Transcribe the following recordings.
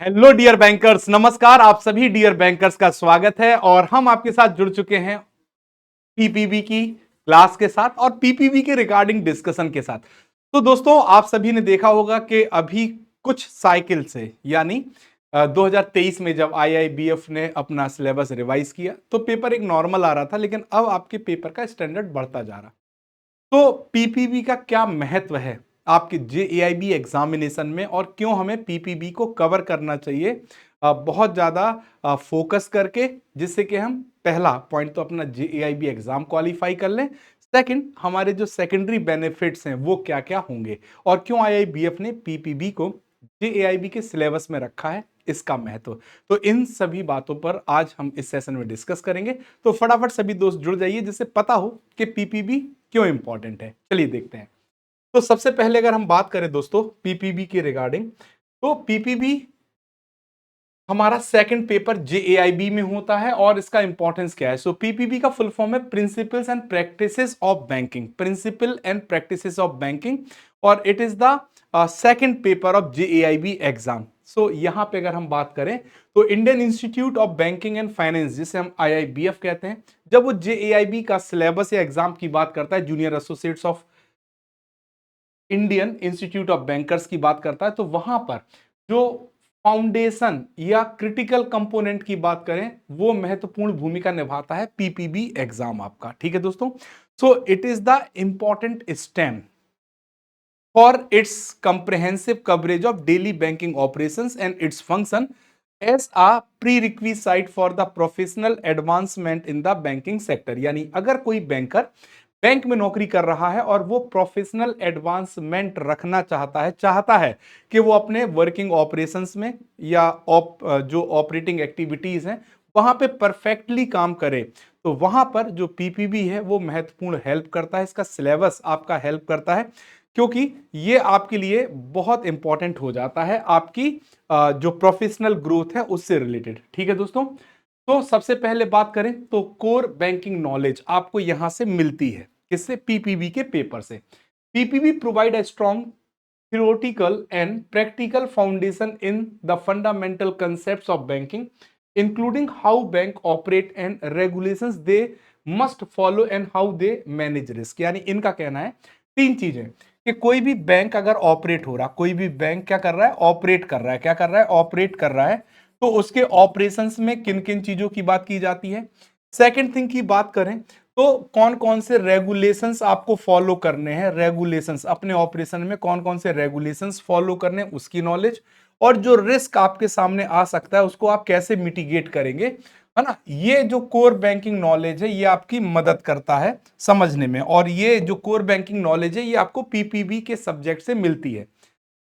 Hello dear bankers, नमस्कार। आप सभी डियर बैंकर्स का स्वागत है और हम आपके साथ जुड़ चुके हैं पीपीबी की क्लास के साथ और पीपीबी के रिगार्डिंग डिस्कशन के साथ। तो दोस्तों, आप सभी ने देखा होगा कि अभी कुछ साइकिल से यानी 2023 में जब आईआईबीएफ ने अपना सिलेबस रिवाइज किया तो पेपर एक नॉर्मल आ रहा था, लेकिन अब आपके पेपर का स्टैंडर्ड बढ़ता जा रहा। तो पीपीबी का क्या महत्व है आपके जेएआईबी एग्जामिनेशन में और क्यों हमें पीपीबी को कवर करना चाहिए बहुत ज्यादा फोकस करके, जिससे कि हम पहला पॉइंट तो अपना जेएआईबी एग्जाम क्वालिफाई कर लें। सेकंड, हमारे जो सेकेंडरी बेनिफिट्स हैं वो क्या क्या होंगे और क्यों आईआईबीएफ ने पीपीबी को जेएआईबी के सिलेबस में रखा है, इसका महत्व। तो इन सभी बातों पर आज हम इस सेशन में डिस्कस करेंगे। तो फटाफट सभी दोस्त जुड़ जाइए जिससे पता हो कि पीपीबी क्यों इंपॉर्टेंट है। चलिए देखते हैं। तो सबसे पहले अगर हम बात करें दोस्तों पीपीबी के रिगार्डिंग, तो पीपीबी हमारा सेकंड पेपर जेएआईबी में होता है और इसका इंपॉर्टेंस क्या है। सो पीपीबी का फुल फॉर्म है principles and practices of banking, principle and practices of banking, और it is the second paper of JAIIB exam. So यहां पे अगर हम बात करें तो Indian Institute of Banking and Finance, जिसे हम आईआईबीएफ कहते हैं, जब वो जेएआईबी का सिलेबस या एग्जाम की बात करता है, junior associates of Indian Institute of bankers की बात करता है, तो वहां पर जो फाउंडेशन या क्रिटिकल कंपोनेंट की बात करें वो महत्वपूर्ण भूमिका निभाता है पीपीबी एग्जाम आपका। ठीक है दोस्तों। So it is the important stem for its comprehensive coverage of daily banking operations and its function as a prerequisite for the professional advancement in the banking sector। यानी अगर कोई बैंकर बैंक में नौकरी कर रहा है और वो प्रोफेशनल एडवांसमेंट रखना चाहता है कि वो अपने वर्किंग ऑपरेशंस में या जो ऑपरेटिंग एक्टिविटीज हैं वहां पे परफेक्टली काम करे, तो वहां पर जो पीपीबी है वो महत्वपूर्ण हेल्प करता है। इसका सिलेबस आपका हेल्प करता है क्योंकि ये आपके लिए बहुत इंपॉर्टेंट हो जाता है आपकी जो प्रोफेशनल ग्रोथ है उससे रिलेटेड। ठीक है दोस्तों। तो सबसे पहले बात करें तो कोर बैंकिंग नॉलेज आपको यहां से मिलती है, किससे? पीपीबी के पेपर से। PPB provide a strong theoretical and practical foundation in the fundamental concepts of banking, including how bank operate and regulations they must follow and how they manage risk। यानी इनका कहना है तीन चीजें कि कोई भी बैंक अगर ऑपरेट हो रहा, कोई भी बैंक क्या कर रहा है? ऑपरेट कर रहा है। क्या कर रहा है? ऑपरेट कर रहा है। तो उसके ऑपरेशंस में किन किन चीजों की बात की जाती है। सेकंड थिंग की बात करें तो कौन कौन से रेगुलेशंस आपको फॉलो करने हैं, रेगुलेशंस अपने ऑपरेशन में कौन कौन से रेगुलेशंस फॉलो करने हैं उसकी नॉलेज, और जो रिस्क आपके सामने आ सकता है उसको आप कैसे मिटिगेट करेंगे, है ना। ये जो कोर बैंकिंग नॉलेज है ये आपकी मदद करता है समझने में, और ये जो कोर बैंकिंग नॉलेज है ये आपको पीपीबी के सब्जेक्ट से मिलती है।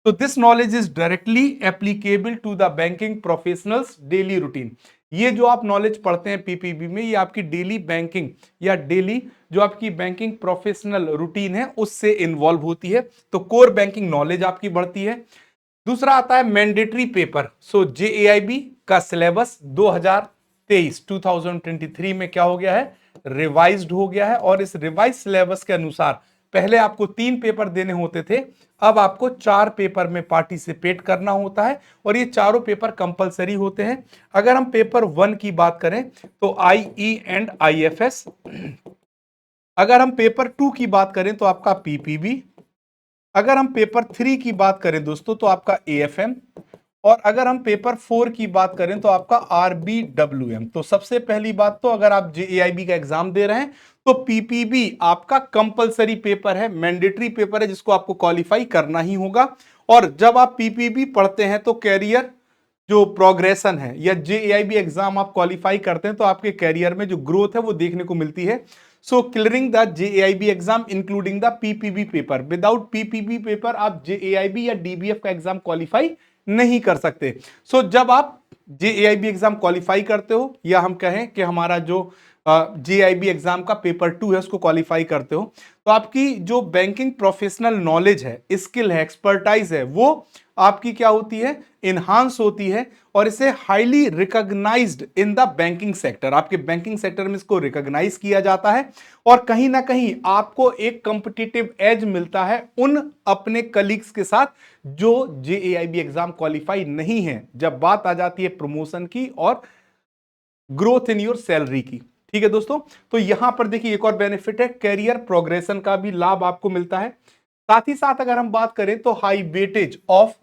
तो this knowledge is directly applicable to the banking professionals daily routine. ये जो आप नॉलेज पढ़ते हैं पीपीबी में ये आपकी डेली बैंकिंग या डेली जो आपकी बैंकिंग प्रोफेशनल रूटीन है उससे इन्वॉल्व होती है। तो कोर बैंकिंग नॉलेज आपकी बढ़ती है। दूसरा आता है मैंडेटरी पेपर। सो जेएआईबी का सिलेबस 2023 में क्या हो गया है? रिवाइज्ड हो गया है, और इस रिवाइज सिलेबस के अनुसार पहले आपको 3 पेपर देने होते थे, अब आपको 4 पेपर में पार्टिसिपेट करना होता है, और ये चारों पेपर कंपलसरी होते हैं। अगर हम पेपर 1 की बात करें तो आईई एंड आईएफएस, अगर हम पेपर 2 की बात करें तो आपका पीपीबी, अगर हम पेपर 3 की बात करें दोस्तों तो आपका एएफएम, और अगर हम पेपर 4 की बात करें तो आपका आरबीडब्ल्यूएम। तो सबसे पहली बात तो अगर आप जेएआईबी का एग्जाम दे रहे हैं तो पीपीबी आपका कंपलसरी पेपर है, मैंडेटरी पेपर है जिसको आपको क्वालिफाई करना ही होगा। और जब आप पीपीबी पढ़ते हैं तो कैरियर जो प्रोग्रेशन है या जेएआईबी एग्जाम आप क्वालिफाई करते हैं तो आपके कैरियर में जो ग्रोथ है वो देखने को मिलती है। So clearing the JAIIB exam including the PPB paper, without PPB paper आप जेएआईबी या डीबीएफ का एग्जाम क्वालिफाई नहीं कर सकते। सो जब आप जेएआईबी एग्जाम क्वालिफाई करते हो या हम कहें कि हमारा जो JIB एग्जाम का पेपर 2 है उसको क्वालिफाई करते हो, तो आपकी जो बैंकिंग प्रोफेशनल नॉलेज है, स्किल है, एक्सपर्टाइज है, वो आपकी क्या होती है, इनहांस होती है, और इसे highly recognised in the banking sector, आपके बैंकिंग सेक्टर में इसको रिकॉग्नाइज किया जाता है, और कहीं ना कहीं आपको एक कंपिटिटिव एज मिलता है उन अपने कलीग्स के साथ जो JAIB एग्जाम क्वालिफाई नहीं है, जब बात आ जाती है प्रमोशन की और ग्रोथ इन योर सैलरी की। ठीक है दोस्तों, तो यहां पर देखिए एक और बेनिफिट है, कैरियर प्रोग्रेशन का भी लाभ आपको मिलता है। साथ ही साथ अगर हम बात करें तो high weightage of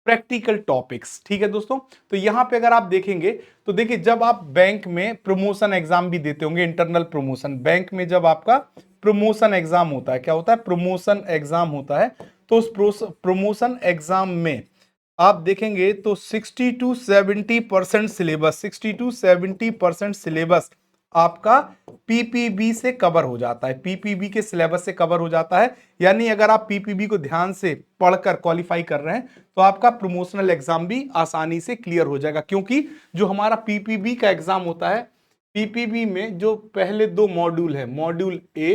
practical topics. ठीक है दोस्तों, तो यहां पे अगर आप देखेंगे तो देखिए जब आप बैंक में प्रमोशन एग्जाम भी देते होंगे, इंटरनल प्रमोशन, बैंक में जब आपका प्रमोशन एग्जाम होता है, क्या होता है, प्रमोशन एग्जाम होता है, तो उस प्रमोशन एग्जाम में आप देखेंगे तो 60 टू 70% सिलेबस, 60 टू 70% सिलेबस आपका पीपीबी से कवर हो जाता है, पीपीबी के सिलेबस से कवर हो जाता है। यानी अगर आप पीपीबी को ध्यान से पढ़कर क्वालिफाई कर रहे हैं तो आपका प्रमोशनल एग्जाम भी आसानी से क्लियर हो जाएगा, क्योंकि जो हमारा पीपीबी का एग्जाम होता है, पीपीबी में जो पहले दो मॉड्यूल है, module A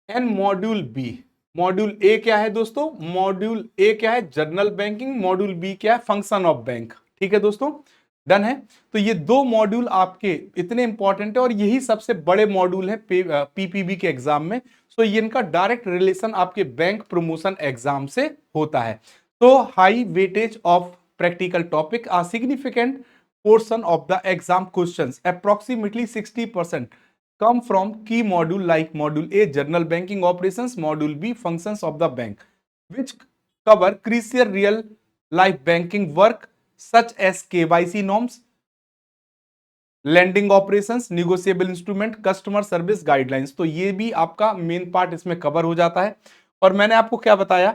and module B. Module A क्या है दोस्तों, मॉड्यूल ए क्या है, जनरल बैंकिंग, मॉड्यूल बी क्या है, फंक्शन ऑफ बैंक। ठीक है दोस्तों, डन है। तो ये दो मॉड्यूल आपके इतने इंपॉर्टेंट है और यही सबसे बड़े मॉड्यूल है पीपीबी के एग्जाम में। तो ये इनका डायरेक्ट रिलेशन आपके बैंक प्रमोशन एग्जाम से होता है। तो high weightage of practical topic are significant portion of the exam questions, approximately 60% come from key module like module A general banking operations, module B functions of the bank, which cover crucial real life banking work such as KYC norms, lending operations, negotiable instrument, customer service guidelines। तो ये भी आपका main part इसमें cover हो जाता है। और मैंने आपको क्या बताया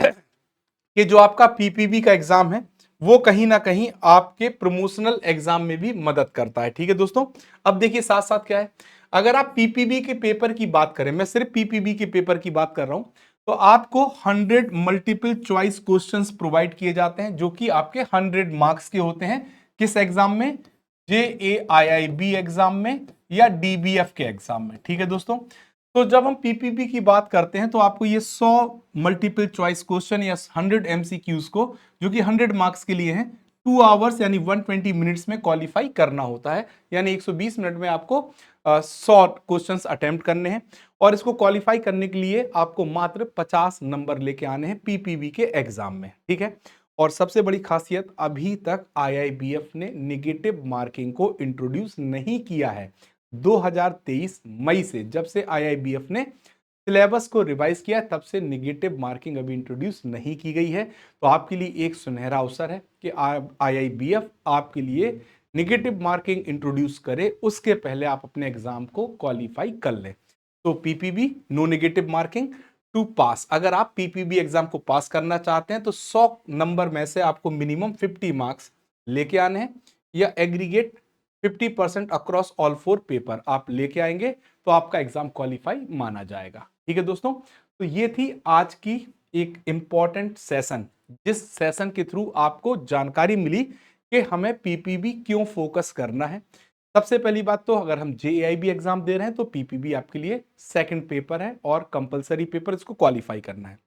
कि जो आपका पीपीबी का एग्जाम है वो कहीं ना कहीं आपके प्रमोशनल एग्जाम में भी मदद करता है। ठीक है दोस्तों, अब देखिए साथ साथ क्या है, अगर आप पीपीबी के पेपर की बात करें, मैं सिर्फ पीपीबी के पेपर की बात कर रहा हूं, तो आपको 100 मल्टीपल चॉइस क्वेश्चंस प्रोवाइड किए जाते हैं जो कि आपके 100 मार्क्स के होते हैं। किस एग्जाम में, JAIIB एग्जाम में या DBF के एग्जाम में। ठीक है दोस्तों, तो जब हम पीपीबी की बात करते हैं तो आपको ये 100 मल्टीपल चॉइस क्वेश्चन या 100 एमसीक्यूज को, जो कि 100 मार्क्स के लिए हैं, 2 आवर्स यानी 120 मिनट्स में क्वालिफाई करना होता है। यानी 120 मिनट में आपको 100 क्वेश्चंस अटेम्प्ट करने हैं, और इसको क्वालिफाई करने के लिए आपको मात्र 50 नंबर लेके आने हैं पीपीबी के एग्जाम में। ठीक है, और सबसे बड़ी खासियत, अभी तक IIBF ने निगेटिव मार्किंग को इंट्रोड्यूस नहीं किया है। 2023 मई से, जब से IIBF ने सिलेबस को रिवाइज किया, तब से निगेटिव मार्किंग अभी इंट्रोड्यूस नहीं की गई है। तो आपके लिए एक सुनहरा अवसर है कि IIBF आपके लिए निगेटिव मार्किंग इंट्रोड्यूस करे, उसके पहले आप अपने एग्जाम को क्वालिफाई कर लें। तो PPB no negative marking to pass, अगर आप पीपीबी एग्जाम को पास करना चाहते हैं तो 100 नंबर में से आपको मिनिमम 50 मार्क्स लेके आने हैं, या एग्रीगेट 50% अक्रॉस ऑल 4 पेपर आप लेके आएंगे तो आपका एग्जाम क्वालिफाई माना जाएगा। ठीक है दोस्तों, तो ये थी आज की एक इंपॉर्टेंट सेशन, जिस सेशन के थ्रू आपको जानकारी मिली कि हमें पीपीबी क्यों फोकस करना है। सबसे पहली बात तो, अगर हम JAIB एग्जाम दे रहे हैं तो पीपीबी आपके लिए सेकंड पेपर है और कंपलसरी पेपर, इसको क्वालिफाई करना है।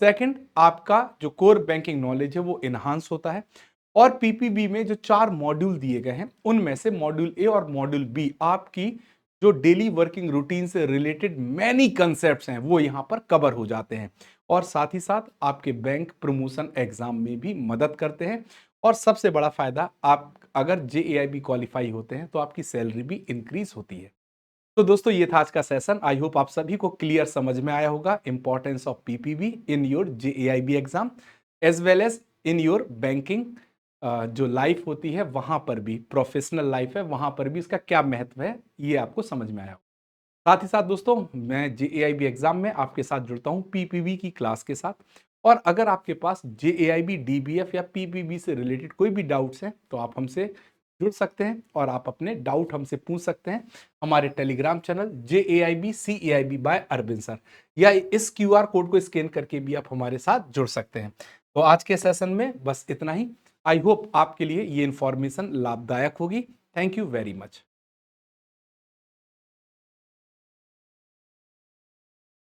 सेकंड, आपका जो कोर बैंकिंग नॉलेज है वो इनहांस होता है, और पीपीबी में जो 4 मॉड्यूल दिए गए हैं उनमें से मॉड्यूल ए और मॉड्यूल बी आपकी जो डेली वर्किंग रूटीन से रिलेटेड मैनी कंसेप्ट्स हैं वो यहां पर कवर हो जाते हैं, और साथ ही साथ आपके बैंक प्रमोशन एग्जाम में भी मदद करते हैं। और सबसे बड़ा फायदा, आप अगर JAIB क्वालिफाई होते हैं तो आपकी सैलरी भी इंक्रीज होती है। तो दोस्तों ये था आज का सेशन। आई होप आप सभी को क्लियर समझ में आया होगा importance of PPB in your JAIB exam as well as in your banking जो लाइफ होती है, वहां पर भी प्रोफेशनल लाइफ है, वहां पर भी इसका क्या महत्व है ये आपको समझ में आया। साथ ही साथ दोस्तों, मैं JAIB एग्जाम में आपके साथ जुड़ता हूं पीपीबी की क्लास के साथ, और अगर आपके पास JAIB DBF या पीपीबी से रिलेटेड कोई भी डाउट्स हैं तो आप हमसे जुड़ सकते हैं और आप अपने डाउट हमसे पूछ सकते हैं हमारे Telegram channel JAIB CAIB by Arvind sir, या इस QR कोड को स्कैन करके भी आप हमारे साथ जुड़ सकते हैं। तो आज के सेशन में बस इतना ही। आई होप आपके लिए ये इंफॉर्मेशन लाभदायक होगी। Thank you very much.